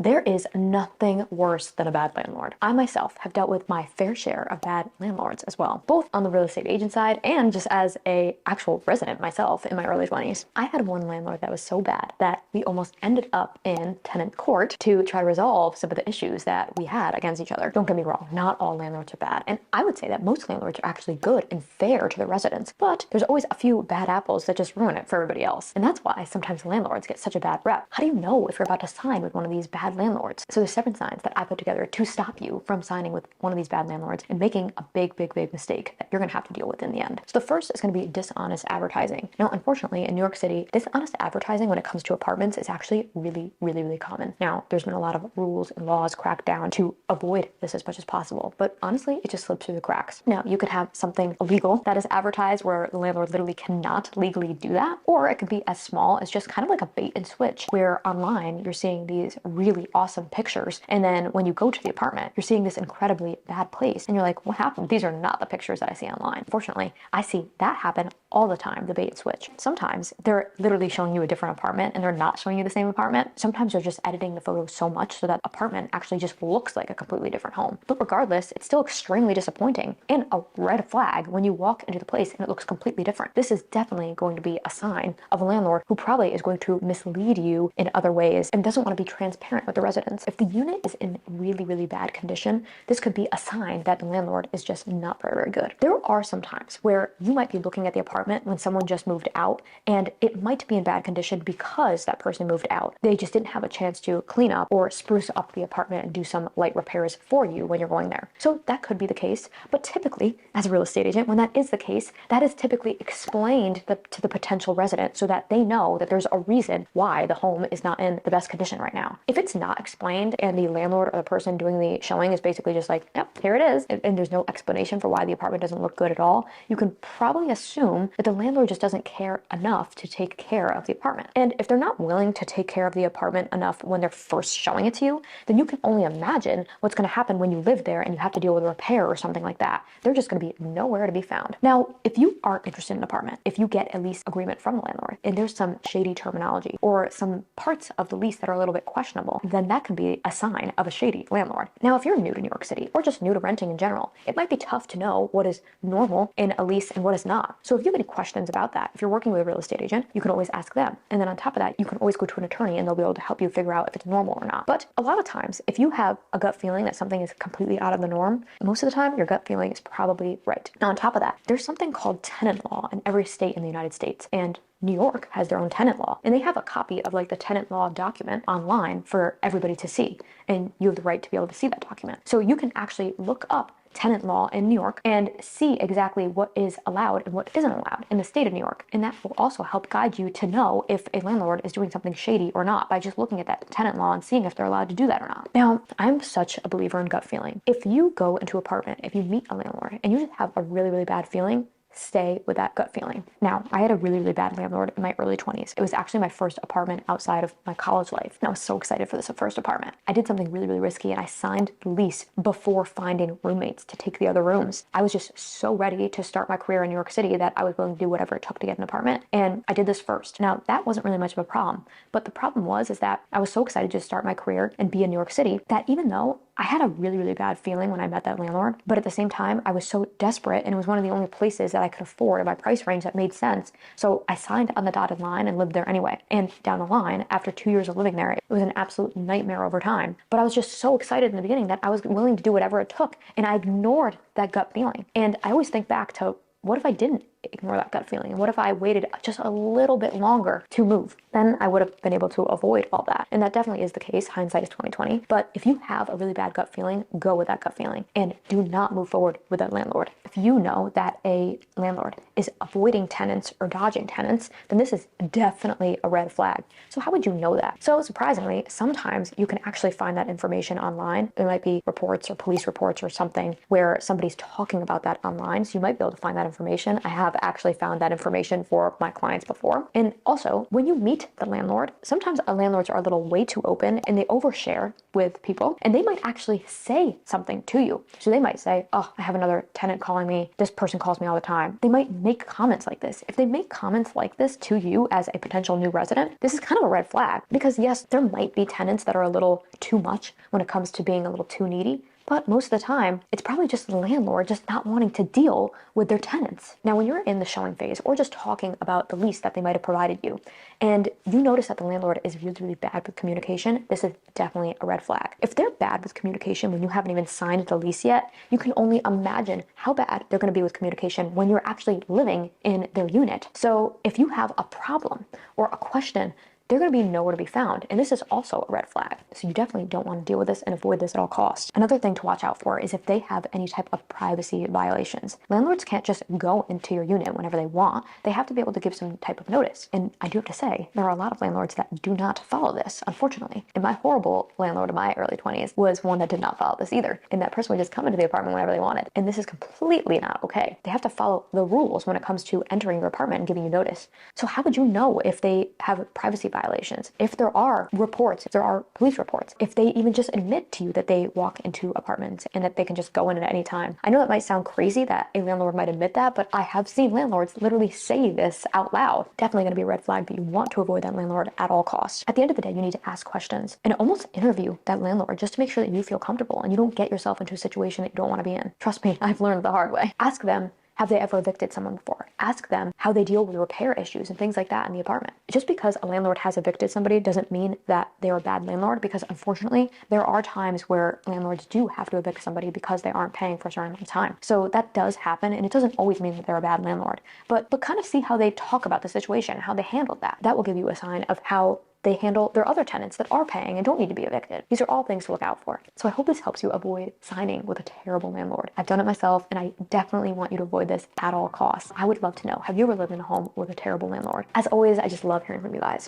There is nothing worse than a bad landlord. I myself have dealt with my fair share of bad landlords as well, both on the real estate agent side and just as a actual resident myself in my early 20s. I had one landlord that was so bad that we almost ended up in tenant court to try to resolve some of the issues that we had against each other. Don't get me wrong, not all landlords are bad. And I would say that most landlords are actually good and fair to their residents, but there's always a few bad apples that just ruin it for everybody else. And that's why sometimes landlords get such a bad rep. How do you know if you're about to sign with one of these bad landlords? So there's 7 signs that I put together to stop you from signing with one of these bad landlords and making a big mistake that you're going to have to deal with in the end. So the first is going to be dishonest advertising. Now, unfortunately, in New York City, dishonest advertising when it comes to apartments is actually really common. Now, there's been a lot of rules and laws cracked down to avoid this as much as possible, but honestly, it just slips through the cracks. Now, you could have something illegal that is advertised where the landlord literally cannot legally do that, or it could be as small as just kind of like a bait and switch, where online you're seeing these really awesome pictures, and then when you go to the apartment, you're seeing this incredibly bad place, and you're like, what happened? These are not the pictures that I see online. Fortunately, I see that happen all the time, the bait and switch. Sometimes they're literally showing you a different apartment and they're not showing you the same apartment. Sometimes they're just editing the photos so much so that apartment actually just looks like a completely different home. But regardless, it's still extremely disappointing and a red flag when you walk into the place and it looks completely different. This is definitely going to be a sign of a landlord who probably is going to mislead you in other ways and doesn't want to be transparent with the residents. If the unit is in really bad condition, this could be a sign that the landlord is just not very good. There are some times where you might be looking at the apartment when someone just moved out and it might be in bad condition because that person moved out. They just didn't have a chance to clean up or spruce up the apartment and do some light repairs for you when you're going there. So that could be the case, but typically as a real estate agent, when that is the case, that is typically explained to the potential resident so that they know that there's a reason why the home is not in the best condition right now. If it's not explained and the landlord or the person doing the showing is basically just like, yep, here it is, and there's no explanation for why the apartment doesn't look good at all, you can probably assume that the landlord just doesn't care enough to take care of the apartment. And if they're not willing to take care of the apartment enough when they're first showing it to you, then you can only imagine what's going to happen when you live there and you have to deal with a repair or something like that. They're just going to be nowhere to be found. Now, if you are interested in an apartment, if you get a lease agreement from the landlord and there's some shady terminology or some parts of the lease that are a little bit questionable, then that can be a sign of a shady landlord. Now, if you're new to New York City or just new to renting in general, it might be tough to know what is normal in a lease and what is not. So if you have any questions about that, if you're working with a real estate agent, you can always ask them. And then on top of that, you can always go to an attorney and they'll be able to help you figure out if it's normal or not. But a lot of times, if you have a gut feeling that something is completely out of the norm, most of the time your gut feeling is probably right. Now, on top of that, there's something called tenant law in every state in the United States. And New York has their own tenant law, and they have a copy of like the tenant law document online for everybody to see. And you have the right to be able to see that document. So you can actually look up tenant law in New York and see exactly what is allowed and what isn't allowed in the state of New York. And that will also help guide you to know if a landlord is doing something shady or not by just looking at that tenant law and seeing if they're allowed to do that or not. Now, I'm such a believer in gut feeling. If you go into an apartment, if you meet a landlord and you just have a really bad feeling, stay with that gut feeling. Now, I had a really bad landlord in my early 20s. It was actually my first apartment outside of my college life. And I was so excited for this first apartment. I did something really risky and I signed the lease before finding roommates to take the other rooms. I was just so ready to start my career in New York City that I was willing to do whatever it took to get an apartment. And I did this first. Now, that wasn't really much of a problem. But the problem was that I was so excited to start my career and be in New York City that even though I had a really bad feeling when I met that landlord, but at the same time, I was so desperate and it was one of the only places that I could afford in my price range that made sense. So I signed on the dotted line and lived there anyway. And down the line, after 2 years of living there, it was an absolute nightmare over time. But I was just so excited in the beginning that I was willing to do whatever it took. And I ignored that gut feeling. And I always think back to, what if I didn't ignore that gut feeling? And what if I waited just a little bit longer to move? Then I would have been able to avoid all that. And that definitely is the case. Hindsight is 2020. But if you have a really bad gut feeling, go with that gut feeling and do not move forward with that landlord. If you know that a landlord is avoiding tenants or dodging tenants, then this is definitely a red flag. So how would you know that? So surprisingly, sometimes you can actually find that information online. It might be reports or police reports or something where somebody's talking about that online. So you might be able to find that information. I have have actually found that information for my clients before. And also, when you meet the landlord, sometimes landlords are a little way too open and they overshare with people, and they might actually say something to you. So they might say, oh, I have another tenant calling me. This person calls me all the time. They might make comments like this. If they make comments like this to you as a potential new resident, this is kind of a red flag, because yes, there might be tenants that are a little too much when it comes to being a little too needy. But most of the time, it's probably just the landlord just not wanting to deal with their tenants. Now, when you're in the showing phase or just talking about the lease that they might have provided you, and you notice that the landlord is really, really bad with communication, this is definitely a red flag. If they're bad with communication when you haven't even signed the lease yet, you can only imagine how bad they're going to be with communication when you're actually living in their unit. So if you have a problem or a question, they're going to be nowhere to be found. And this is also a red flag. So you definitely don't want to deal with this and avoid this at all costs. Another thing to watch out for is if they have any type of privacy violations. Landlords can't just go into your unit whenever they want. They have to be able to give some type of notice. And I do have to say, there are a lot of landlords that do not follow this, unfortunately. And my horrible landlord in my early 20s was one that did not follow this either. And that person would just come into the apartment whenever they wanted. And this is completely not okay. They have to follow the rules when it comes to entering your apartment and giving you notice. So how would you know if they have privacy violations? If there are reports, if there are police reports, if they even just admit to you that they walk into apartments and that they can just go in at any time. I know that might sound crazy that a landlord might admit that, but I have seen landlords literally say this out loud. Definitely going to be a red flag that you want to avoid that landlord at all costs. At the end of the day, you need to ask questions and almost interview that landlord just to make sure that you feel comfortable and you don't get yourself into a situation that you don't want to be in. Trust me, I've learned the hard way. Ask them, have they ever evicted someone before? Ask them how they deal with repair issues and things like that in the apartment. Just because a landlord has evicted somebody doesn't mean that they're a bad landlord, because unfortunately, there are times where landlords do have to evict somebody because they aren't paying for a certain amount of time. So that does happen, and it doesn't always mean that they're a bad landlord. But kind of see how they talk about the situation, how they handled that. That will give you a sign of how they handle their other tenants that are paying and don't need to be evicted. These are all things to look out for. So I hope this helps you avoid signing with a terrible landlord. I've done it myself, and I definitely want you to avoid this at all costs. I would love to know, have you ever lived in a home with a terrible landlord? As always, I just love hearing from you guys.